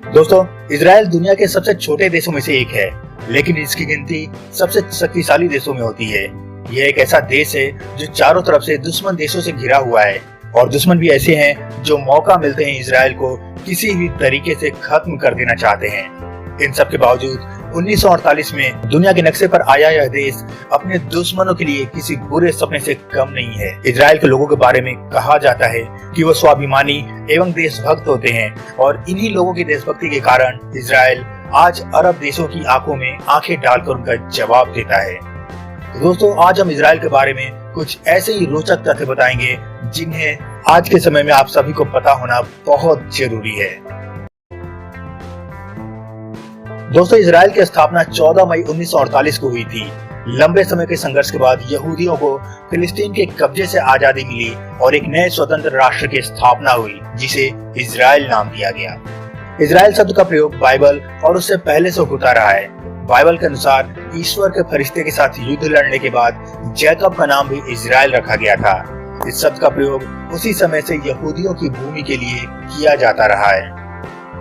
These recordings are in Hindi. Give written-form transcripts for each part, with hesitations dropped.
दोस्तों, इजराइल दुनिया के सबसे छोटे देशों में से एक है, लेकिन इसकी गिनती सबसे शक्तिशाली देशों में होती है। यह एक ऐसा देश है जो चारों तरफ से दुश्मन देशों से घिरा हुआ है और दुश्मन भी ऐसे हैं जो मौका मिलते हैं इजराइल को किसी भी तरीके से खत्म कर देना चाहते हैं। इन सब के बावजूद 1948 में दुनिया के नक्शे पर आया यह देश अपने दुश्मनों के लिए किसी बुरे सपने से कम नहीं है। इजराइल के लोगों के बारे में कहा जाता है कि वो स्वाभिमानी एवं देशभक्त होते हैं और इन्हीं लोगों की देशभक्ति के कारण इजराइल आज अरब देशों की आंखों में आंखें डालकर उनका जवाब देता है। दोस्तों, आज हम इजराइल के बारे में कुछ ऐसे ही रोचक तथ्य बताएंगे जिन्हें आज के समय में आप सभी को पता होना बहुत जरूरी है। दोस्तों, इजराइल की स्थापना 14 मई 1948 को हुई थी। लंबे समय के संघर्ष के बाद यहूदियों को फिलिस्तीन के कब्जे से आजादी मिली और एक नए स्वतंत्र राष्ट्र की स्थापना हुई जिसे इजराइल नाम दिया गया। इजराइल शब्द का प्रयोग बाइबल और उससे पहले से होता रहा है। बाइबल के अनुसार ईश्वर के फरिश्ते के साथ युद्ध लड़ने के बाद जैकब का नाम भी इजराइल रखा गया था। इस शब्द का प्रयोग उसी समय से यहूदियों की भूमि के लिए किया जाता रहा है।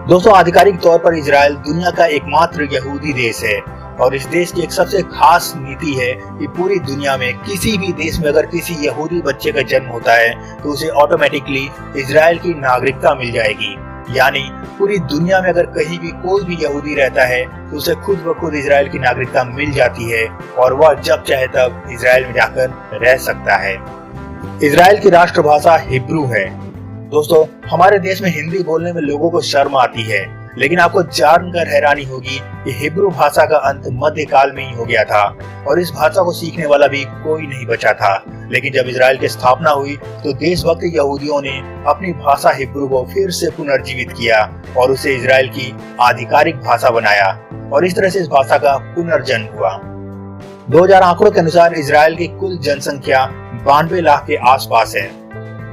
दोस्तों, आधिकारिक तौर पर इजराइल दुनिया का एकमात्र यहूदी देश है और इस देश की एक सबसे खास नीति है कि पूरी दुनिया में किसी भी देश में अगर किसी यहूदी बच्चे का जन्म होता है तो उसे ऑटोमेटिकली इजराइल की नागरिकता मिल जाएगी। यानी पूरी दुनिया में अगर कहीं भी कोई भी यहूदी रहता है तो उसे खुद ब खुद इजराइल की नागरिकता मिल जाती है और वह जब चाहे तब इजराइल में जाकर रह सकता है। इजराइल की राष्ट्रभाषा हिब्रू है। दोस्तों, हमारे देश में हिंदी बोलने में लोगों को शर्म आती है, लेकिन आपको जानकर हैरानी होगी कि हिब्रू भाषा का अंत मध्यकाल में ही हो गया था और इस भाषा को सीखने वाला भी कोई नहीं बचा था। लेकिन जब इजराइल की स्थापना हुई तो देशभक्त यहूदियों ने अपनी भाषा हिब्रू को फिर से पुनर्जीवित किया और उसे इजराइल की आधिकारिक भाषा बनाया और इस तरह से इस भाषा का पुनर्जन्म हुआ। 2000 आंकड़ों के अनुसार इजराइल की कुल जनसंख्या 92 लाख के आसपास है।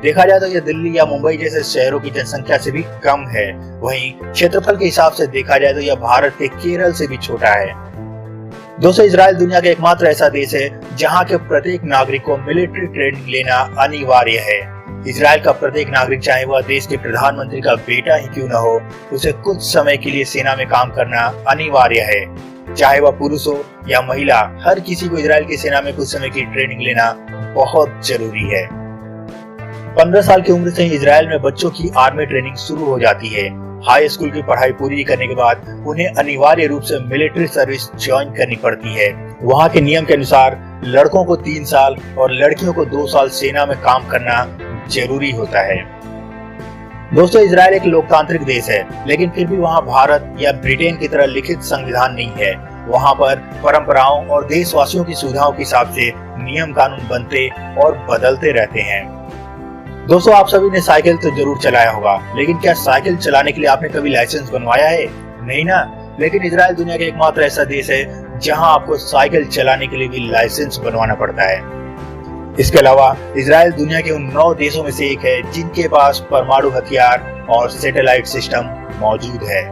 देखा जाए तो यह दिल्ली या मुंबई जैसे शहरों की जनसंख्या से भी कम है। वहीं क्षेत्रफल के हिसाब से देखा जाए तो यह भारत के केरल से भी छोटा है। दोस्तों, इजराइल दुनिया का एकमात्र ऐसा देश है जहां के प्रत्येक नागरिक को मिलिट्री ट्रेनिंग लेना अनिवार्य है। इजराइल का प्रत्येक नागरिक, चाहे वह देश के प्रधानमंत्री का बेटा ही क्यों न हो, उसे कुछ समय के लिए सेना में काम करना अनिवार्य है। चाहे वह पुरुष हो या महिला, हर किसी को इजराइल की सेना में कुछ समय की ट्रेनिंग लेना बहुत जरूरी है। 15 साल की उम्र से इजराइल में बच्चों की आर्मी ट्रेनिंग शुरू हो जाती है। हाई स्कूल की पढ़ाई पूरी करने के बाद उन्हें अनिवार्य रूप से मिलिट्री सर्विस ज्वाइन करनी पड़ती है। वहाँ के नियम के अनुसार लड़कों को 3 साल और लड़कियों को 2 साल सेना में काम करना जरूरी होता है। दोस्तों, इजराइल एक लोकतांत्रिक देश है, लेकिन फिर भी वहाँ भारत या ब्रिटेन की तरह लिखित संविधान नहीं है। वहाँ पर परंपराओं और देशवासियों की सुविधाओं के हिसाब से नियम कानून बनते और बदलते रहते हैं। दोस्तों, आप सभी ने साइकिल तो जरूर चलाया होगा, लेकिन क्या साइकिल चलाने के लिए आपने कभी लाइसेंस बनवाया है? नहीं ना। लेकिन इजराइल दुनिया का एकमात्र ऐसा देश है जहां आपको साइकिल चलाने के लिए भी लाइसेंस बनवाना पड़ता है। इसके अलावा इजराइल दुनिया के उन 9 देशों में से एक है जिनके पास परमाणु हथियार और सैटेलाइट सिस्टम मौजूद है।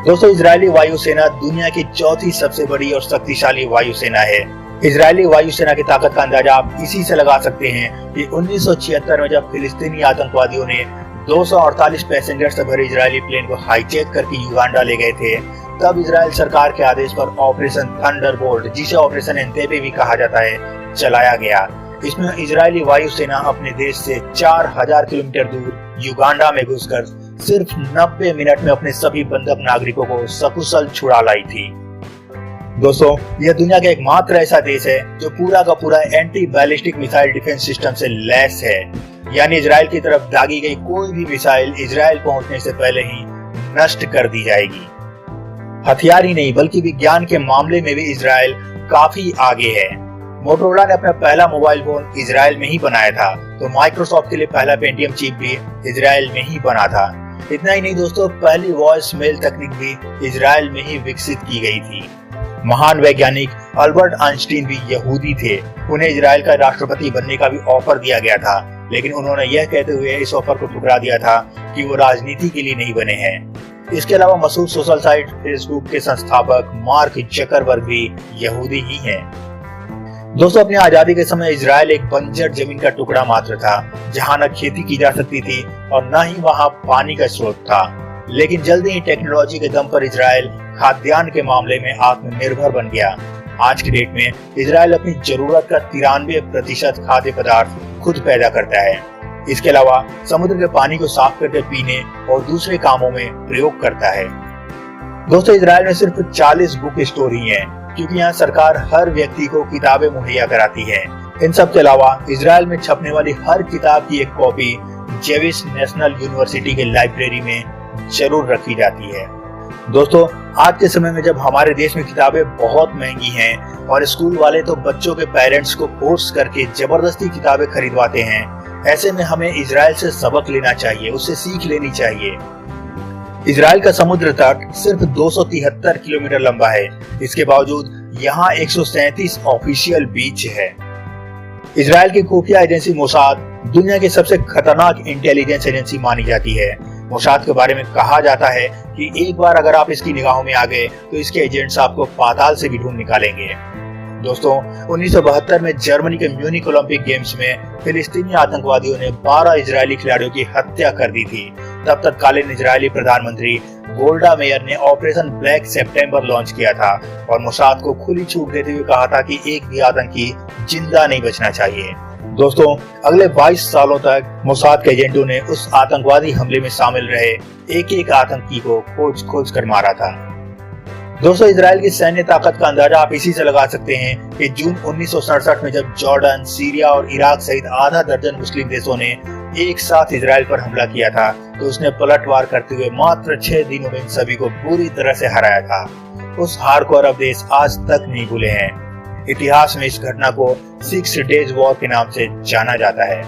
दोस्तों, इजरायली वायुसेना दुनिया की 4थी सबसे बड़ी और शक्तिशाली वायुसेना है। इजरायली वायुसेना की ताकत का अंदाजा आप इसी से लगा सकते हैं कि 1976 में जब फिलिस्तीनी आतंकवादियों ने 248 पैसेंजर से भरे इजरायली प्लेन को हाईजैक करके युगांडा ले गए थे, तब इजराइल सरकार के आदेश पर ऑपरेशन थंडरबोल्ट, जिसे ऑपरेशन एंटेबे भी कहा जाता है, चलाया गया। इसमें इजरायली वायुसेना अपने देश से 4000 किलोमीटर दूर युगांडा में घुसकर सिर्फ 90 मिनट में अपने सभी बंधक नागरिकों को सकुशल छुड़ा लाई थी। दोस्तों, यह दुनिया का एकमात्र ऐसा देश है जो पूरा का पूरा anti ballistic missile defence system से लैस है। यानी इजराइल की तरफ दागी गई कोई भी मिसाइल इजराइल पहुंचने से पहले ही नष्ट कर दी जाएगी। हथियार ही नहीं बल्कि विज्ञान के मामले में भी इजराइल काफी आगे है। मोटोरोला ने अपना पहला मोबाइल फोन इजराइल में ही बनाया था, तो माइक्रोसॉफ्ट के लिए पहला पेंटियम चिप भी इजराइल में ही बना था। इतना ही नहीं दोस्तों, पहली वॉइस मेल तकनीक भी इजराइल में ही विकसित की गई थी। महान वैज्ञानिक अल्बर्ट आइंस्टीन भी यहूदी थे। उन्हें इजराइल का राष्ट्रपति बनने का भी ऑफर दिया गया था, लेकिन उन्होंने यह कहते हुए इस ऑफर को ठुकरा दिया था कि वो राजनीति के लिए नहीं बने हैं। इसके अलावा मशहूर सोशल साइट फेसबुक के संस्थापक मार्क जकरबर्ग भी यहूदी ही हैं। दोस्तों, अपनी आजादी के समय इजराइल एक बंजर जमीन का टुकड़ा मात्र था, जहां न खेती की जा सकती थी और न ही वहां पानी का स्रोत था। लेकिन जल्दी ही टेक्नोलॉजी के दम पर इजराइल खाद्यान्न के मामले में आत्मनिर्भर बन गया। आज की डेट में इजराइल अपनी जरूरत का 93% खाद्य पदार्थ खुद पैदा करता है। इसके अलावा समुद्र के पानी को साफ करके पीने और दूसरे कामों में प्रयोग करता है। दोस्तों, इजराइल में सिर्फ 40 बुक स्टोर ही हैं, क्योंकि यहाँ सरकार हर व्यक्ति को किताबें मुहैया कराती है। इन सब के अलावा इजराइल में छपने वाली हर किताब की एक कॉपी जेविश नेशनल यूनिवर्सिटी के लाइब्रेरी में जरूर रखी जाती है। दोस्तों, आज के समय में जब हमारे देश में किताबें बहुत महंगी हैं और स्कूल वाले तो बच्चों के पेरेंट्स को फोर्स करके जबरदस्ती किताबें खरीदवाते हैं, ऐसे में हमें इजराइल से सबक लेना चाहिए, उससे सीख लेनी चाहिए। इजराइल का समुद्र तट सिर्फ 273 किलोमीटर लंबा है। इसके बावजूद यहाँ 137 ऑफिशियल बीच है। इजराइल की खुफिया एजेंसी मोसाद दुनिया की सबसे खतरनाक इंटेलिजेंस एजेंसी मानी जाती है। मोसाद के बारे में कहा जाता है कि एक बार अगर आप इसकी निगाहों में आ गए तो इसके एजेंट्स आपको पाताल से भी ढूंढ निकालेंगे। दोस्तों, 1972 में जर्मनी के म्यूनिक ओलंपिक गेम्स में फिलिस्तीनी आतंकवादियों ने 12 इजरायली खिलाड़ियों की हत्या कर दी थी। तब तत्कालीन इजरायली प्रधानमंत्री गोल्डा मेयर ने ऑपरेशन ब्लैक सितंबर लॉन्च किया था और मोसाद को खुली छूट देते हुए कहा था कि एक भी आतंकी जिंदा नहीं बचना चाहिए। दोस्तों, अगले 22 सालों तक मोसाद के एजेंटों ने उस आतंकवादी हमले में शामिल रहे एक आतंकी को खोज कर मारा था। दोस्तों, इजराइल की सैन्य ताकत का अंदाजा आप इसी से लगा सकते हैं कि जून 1967 में जब जॉर्डन, सीरिया और इराक सहित आधा दर्जन मुस्लिम देशों ने एक साथ इजराइल पर हमला किया था, तो उसने पलटवार करते हुए मात्र 6 दिनों में इन सभी को पूरी तरह से हराया था। उस हार को अरब देश आज तक नहीं भूले हैं। इतिहास में इस घटना को 6 डेज वॉर के नाम से जाना जाता है।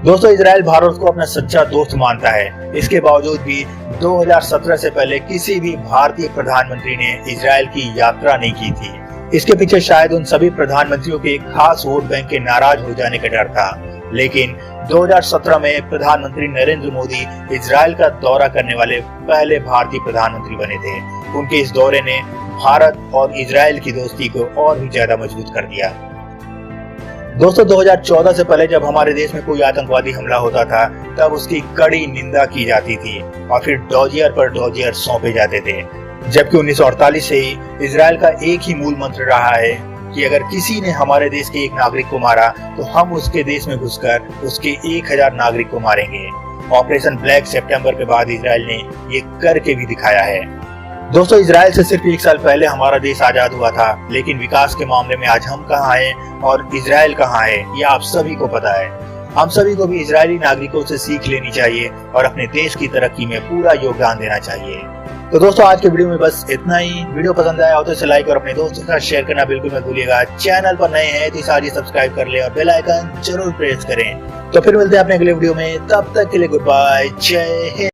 दोस्तों, इजराइल भारत को अपना सच्चा दोस्त मानता है। इसके बावजूद भी 2017 से पहले किसी भी भारतीय प्रधानमंत्री ने इजराइल की यात्रा नहीं की थी। इसके पीछे शायद उन सभी प्रधानमंत्रियों के एक खास वोट बैंक के नाराज हो जाने का डर था। लेकिन 2017 में प्रधानमंत्री नरेंद्र मोदी इजराइल का दौरा करने वाले पहले भारतीय प्रधानमंत्री बने थे। उनके इस दौरे ने भारत और इजराइल की दोस्ती को और भी ज्यादा मजबूत कर दिया। दोस्तों, 2014 से पहले जब हमारे देश में कोई आतंकवादी हमला होता था, तब उसकी कड़ी निंदा की जाती थी और फिर डॉजियर पर डॉजियर सौंपे जाते थे। जबकि 1948 से ही इजराइल का एक ही मूल मंत्र रहा है कि अगर किसी ने हमारे देश के एक नागरिक को मारा तो हम उसके देश में घुसकर उसके 1000 नागरिक को मारेंगे। ऑपरेशन ब्लैक सितंबर के बाद इजराइल ने ये करके भी दिखाया है। दोस्तों, इजराइल से सिर्फ 1 साल पहले हमारा देश आजाद हुआ था, लेकिन विकास के मामले में आज हम कहाँ हैं और इजराइल कहाँ है, ये आप सभी को पता है। हम सभी को भी इजरायली नागरिकों से सीख लेनी चाहिए और अपने देश की तरक्की में पूरा योगदान देना चाहिए। तो दोस्तों, आज के वीडियो में बस इतना ही। वीडियो पसंद आया हो तो इसे लाइक और अपने दोस्तों के साथ शेयर करना बिल्कुल मत भूलिएगा। चैनल पर नए हैं तो इसे आज ही सब्सक्राइब कर ले और बेल आइकन जरूर प्रेस करें। तो फिर मिलते हैं अपने अगले वीडियो में, तब तक के लिए गुड बाय, जय हिंद।